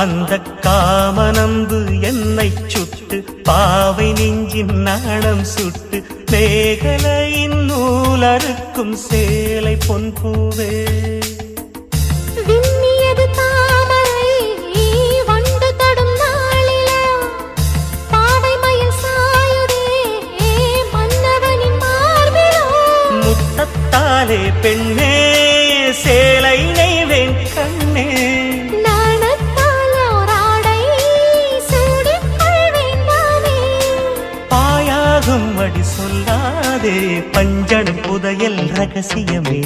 அந்த காமனம்பு என்னை சுட்டு பாவை நெஞ்சின் நாணம் சுட்டு மேகலையின் நூலறுக்கும் சேலை பொன் பூவே பெண்ணே சேலை நெய்வேன் கண்ணே பாயாகும் அடி சொல்லாதே பஞ்சடும் புதையல் ரகசியமே